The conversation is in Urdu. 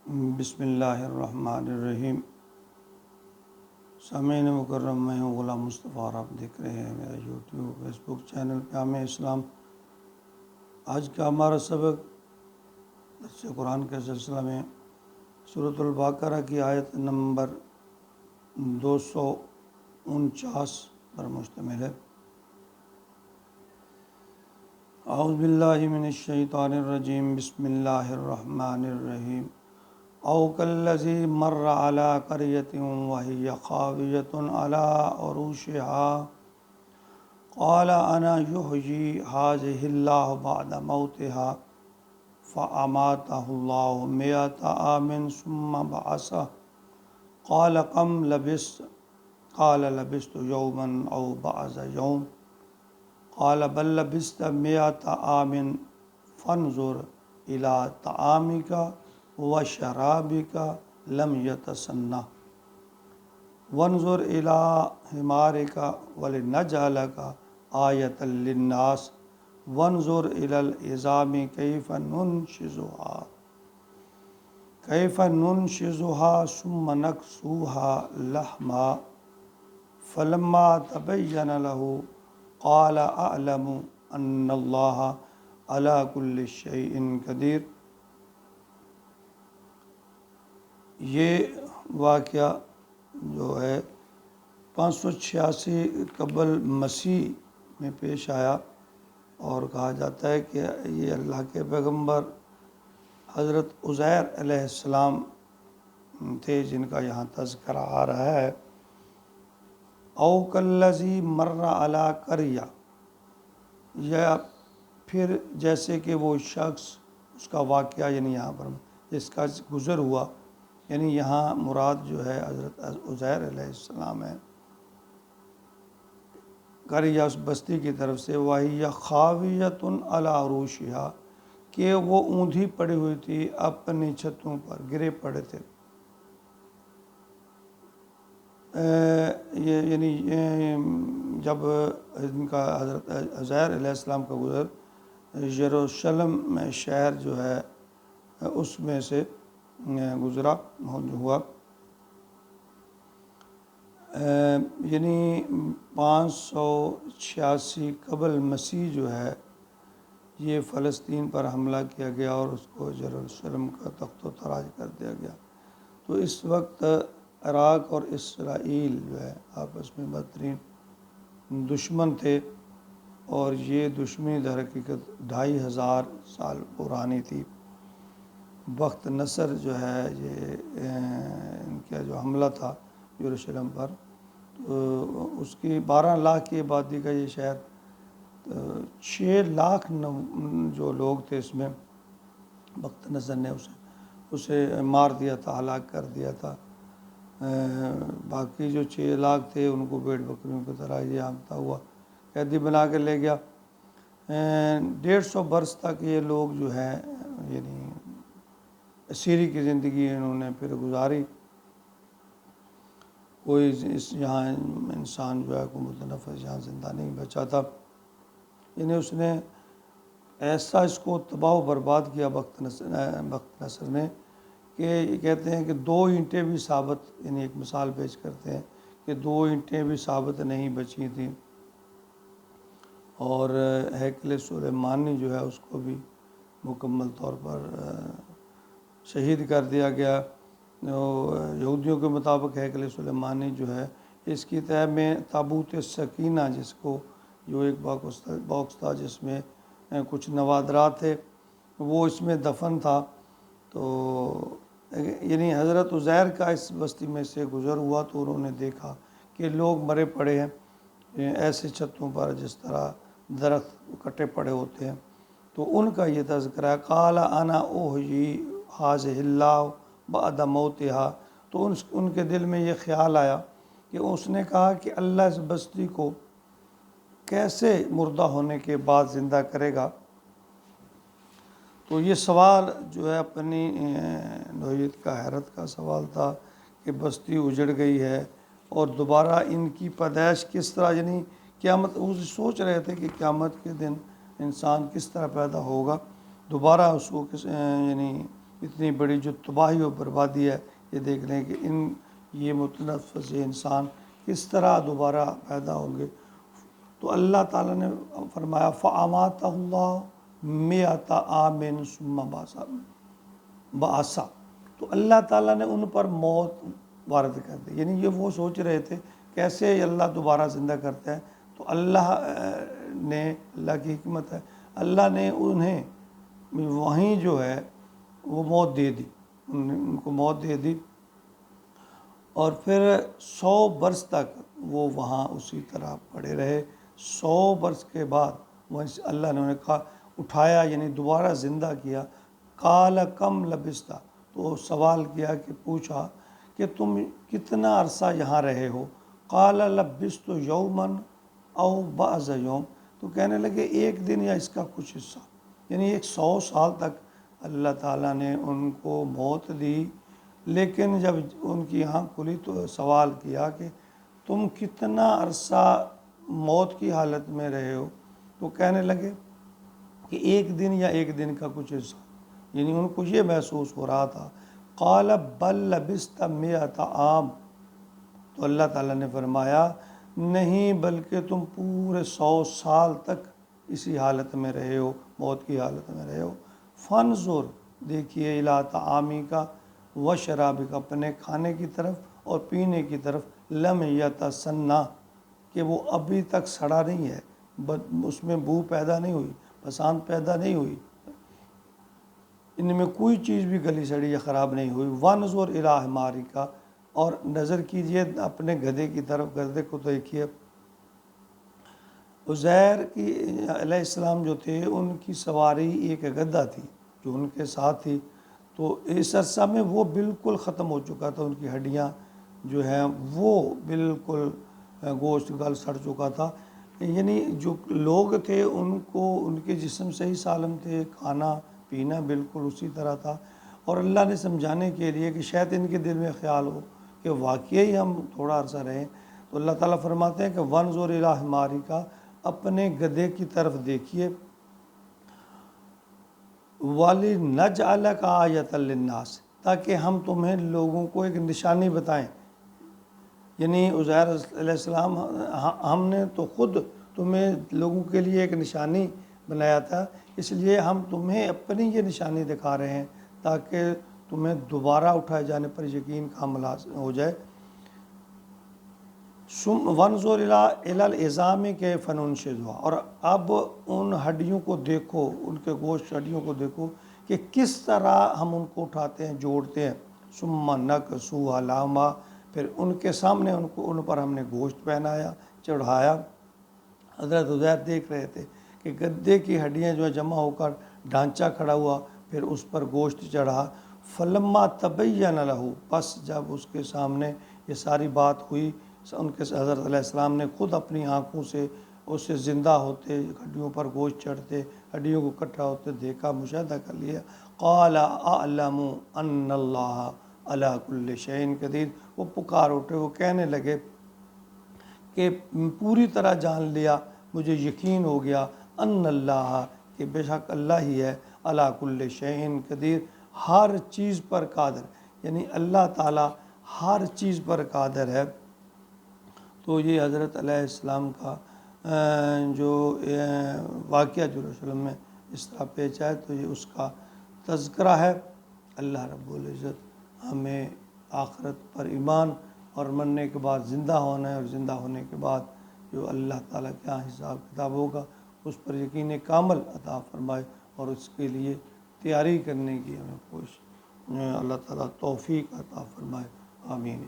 بسم اللہ الرحمن الرحیم۔ سامعین مکرم، میں ہوں غلام مصطفیٰ اور آپ دیکھ رہے ہیں میرا یوٹیوب فیس بک چینل پیام اسلام۔ آج کا ہمارا سبق درس قرآن کے سلسلہ میں سورۃ البقرہ کی آیت نمبر 249 پر مشتمل ہے۔ اعوذ باللہ من الشیطان الرجیم، بسم اللہ الرحمن الرحیم۔ او کالذی مر علی قریۃ وہی خاویۃ علی عروشہا قال انا یحیی ہذہ اللہ بعد موتہا فاماتہ اللہ مئۃ عام ثم بعثہ قال کم لبثت قال لبثت یوما او بعض یوم قال بل لبثت مئۃ عام فانظر الی طعامک وشرابک لم یتسنہ وانظر الی حمارک ولنجعلک آیۃ للناس وانظر الی العظام کیف ننشزها ثم نکسوها لحما فلما تبین له قال اعلم ان اللہ علی کل شیء قدیر۔ یہ واقعہ جو ہے 586 قبل مسیح میں پیش آیا، اور کہا جاتا ہے کہ یہ اللہ کے پیغمبر حضرت عزیر علیہ السلام تھے جن کا یہاں تذکرہ آ رہا ہے۔ او کالذی مر علی قریہ، یا پھر جیسے کہ وہ شخص، اس کا واقعہ یعنی یہاں پر جس کا گزر ہوا، یعنی یہاں مراد جو ہے حضرت عزیر علیہ السلام ہے، قریہ اس بستی کی طرف سے، وَهِيَ خَاوِيَةٌ عَلَىٰ عُرُوشِهَا، کہ وہ اوندھی پڑی ہوئی تھی اپنی چھتوں پر، گرے پڑے تھے۔ یعنی جب ان کا حضرت عزیر علیہ السلام کا گزر یروشلم میں شہر جو ہے اس میں سے گزرا ہوا، یعنی 586 قبل مسیح جو ہے یہ فلسطین پر حملہ کیا گیا اور اس کو یروشلم کا تخت و تاراج کر دیا گیا۔ تو اس وقت عراق اور اسرائیل جو ہے آپس میں بدترین دشمن تھے، اور یہ دشمنی در حقیقت 2500 سال پرانی تھی۔ بخت نصر جو ہے یہ ان کا جو حملہ تھا یروشلم پر، تو اس کی 12 لاکھ کی آبادی کا یہ شہر، 6 لاکھ جو لوگ تھے اس میں بخت نصر نے اسے مار دیا تھا، ہلاک کر دیا تھا۔ باقی جو 6 لاکھ تھے ان کو بھیڑ بکریوں کی طرح یہ آمتا ہوا قیدی بنا کے لے گیا۔ 150 برس تک یہ لوگ جو ہیں یعنی اسیری کی زندگی انہوں نے پھر گزاری۔ کوئی یہاں انسان جو ہے کو متنفس یہاں زندہ نہیں بچا تھا، یعنی اس نے ایسا اس کو تباہ و برباد کیا بخت نصر نے، کہ یہ کہتے ہیں کہ 2 اینٹیں بھی ثابت، یعنی ایک مثال پیش کرتے ہیں کہ 2 اینٹیں بھی ثابت نہیں بچی تھیں، اور ہیکل سلیمانی جو ہے اس کو بھی مکمل طور پر شہید کر دیا گیا۔ یہودیوں کے مطابق ہیکل سلیمانی جو ہے اس کی تہہ میں تابوت سکینہ، جس کو جو ایک باکس تھا جس میں کچھ نوادرات تھے، وہ اس میں دفن تھا۔ تو یعنی حضرت عزیر کا اس بستی میں سے گزر ہوا تو انہوں نے دیکھا کہ لوگ مرے پڑے ہیں ایسے چھتوں پر جس طرح درخت کٹے پڑے ہوتے ہیں، تو ان کا یہ تذکرہ ہے۔ قال انا احیی ہذہ اللہ بعد موتہا، تو ان کے دل میں یہ خیال آیا کہ اس نے کہا کہ اللہ اس بستی کو کیسے مردہ ہونے کے بعد زندہ کرے گا۔ تو یہ سوال جو ہے اپنی نوعیت کا حیرت کا سوال تھا کہ بستی اجڑ گئی ہے اور دوبارہ ان کی پیدائش کس طرح، یعنی قیامت، وہ سوچ رہے تھے کہ قیامت کے دن انسان کس طرح پیدا ہوگا، دوبارہ اس کو یعنی اتنی بڑی جو تباہی و بربادی ہے، یہ دیکھ لیں کہ یہ متنفس انسان کس طرح دوبارہ پیدا ہوں گے۔ تو اللہ تعالیٰ نے فرمایا فَأَمَاتَهُ اللَّهُ مِئَةَ عَامٍ ثُمَّ بَعَثَ، تو اللہ تعالیٰ نے ان پر موت وارد کر دی۔ یعنی یہ وہ سوچ رہے تھے کیسے اللہ دوبارہ زندہ کرتا ہے، تو اللہ کی حکمت ہے، اللہ نے انہیں وہیں جو ہے وہ موت دے دی، ان کو موت دے دی، اور پھر 100 برس تک وہ وہاں اسی طرح پڑے رہے۔ 100 برس کے بعد اللہ نے انہیں کہا اٹھایا، یعنی دوبارہ زندہ کیا۔ قال کم لبثت، تو سوال کیا کہ پوچھا کہ تم کتنا عرصہ یہاں رہے ہو؟ قال لبثت یوما او بعض یوم، تو کہنے لگے ایک دن یا اس کا کچھ حصہ، یعنی 100 سال تک اللہ تعالیٰ نے ان کو موت دی۔ لیکن جب ان کی آنکھ کھلی تو سوال کیا کہ تم کتنا عرصہ موت کی حالت میں رہے ہو؟ تو کہنے لگے کہ ایک دن یا ایک دن کا کچھ حصہ، یعنی ان کو یہ محسوس ہو رہا تھا۔ قال بل لبثت 100 عام، تو اللہ تعالیٰ نے فرمایا نہیں، بلکہ تم پورے 100 سال تک اسی حالت میں رہے ہو، موت کی حالت میں رہے ہو۔ فانظر، دیکھیے، الی طعامک و شرابک، اپنے کھانے کی طرف اور پینے کی طرف، لم یتسنہ، کہ وہ ابھی تک سڑا نہیں ہے، اس میں بو پیدا نہیں ہوئی، پسند پیدا نہیں ہوئی، ان میں کوئی چیز بھی گلی سڑی یا خراب نہیں ہوئی۔ وانظر الی حمارک، اور نظر کیجئے اپنے گدھے کی طرف، گدھے کو دیکھیے۔ عزیر علیہ السلام جو تھے ان کی سواری ایک گدھا تھی جو ان کے ساتھ تھی، تو اس عرصہ میں وہ بالکل ختم ہو چکا تھا، ان کی ہڈیاں جو ہیں وہ بالکل گوشت گل سڑ چکا تھا، یعنی جو لوگ تھے ان کو ان کے جسم سے ہی سالم تھے، کھانا پینا بالکل اسی طرح تھا۔ اور اللہ نے سمجھانے کے لیے کہ شاید ان کے دل میں خیال ہو کہ واقعی ہم تھوڑا عرصہ رہیں، تو اللہ تعالیٰ فرماتے ہیں کہ وانظر الی حمارک، اپنے گدھے کی طرف دیکھیے، وَلِنَجْعَلَكَ آیَةً لِلنَّاسِ، تاکہ ہم تمہیں لوگوں کو ایک نشانی بتائیں۔ یعنی عزیر علیہ السلام، ہم نے تو خود تمہیں لوگوں کے لیے ایک نشانی بنایا تھا، اس لیے ہم تمہیں اپنی یہ نشانی دکھا رہے ہیں تاکہ تمہیں دوبارہ اٹھائے جانے پر یقین کا عمل ہو جائے۔ وانظر الی العظام کیف ننشزها، اور اب ان ہڈیوں کو دیکھو، ان کے گوشت ہڈیوں کو دیکھو کہ کس طرح ہم ان کو اٹھاتے ہیں، جوڑتے ہیں۔ ثم نکسوها لحما، پھر ان کے سامنے ان پر ہم نے گوشت پہنایا، چڑھایا۔ حضرت عزیر دیکھ رہے تھے کہ گدھے کی ہڈیاں جو جمع ہو کر ڈھانچہ کھڑا ہوا، پھر اس پر گوشت چڑھا۔ فلما تبین لہ، پس جب اس کے سامنے یہ ساری بات ہوئی، ان کے حضرت علیہ السلام نے خود اپنی آنکھوں سے اسے زندہ ہوتے، ہڈیوں پر گوشت چڑھتے، ہڈیوں کو کٹھا ہوتے دیکھا، مشاہدہ کر لیا۔ قال اعلم ان اللہ علی کل شیء قدیر، وہ پکار اٹھے، وہ کہنے لگے کہ پوری طرح جان لیا، مجھے یقین ہو گیا، ان اللہ، کہ بے شک اللہ ہی ہے، علی کل شیء قدیر، ہر چیز پر قادر، یعنی اللہ تعالیٰ ہر چیز پر قادر ہے۔ تو یہ حضرت علیہ السلام کا جو واقعہ یروشلم میں اس طرح پیش آئے، تو یہ اس کا تذکرہ ہے۔ اللہ رب العزت ہمیں آخرت پر ایمان اور مرنے کے بعد زندہ ہونا ہے، اور زندہ ہونے کے بعد جو اللہ تعالیٰ کا حساب کتاب ہوگا اس پر یقین کامل عطا فرمائے، اور اس کے لیے تیاری کرنے کی ہمیں کوشش اللہ تعالیٰ توفیق عطا فرمائے۔ آمین۔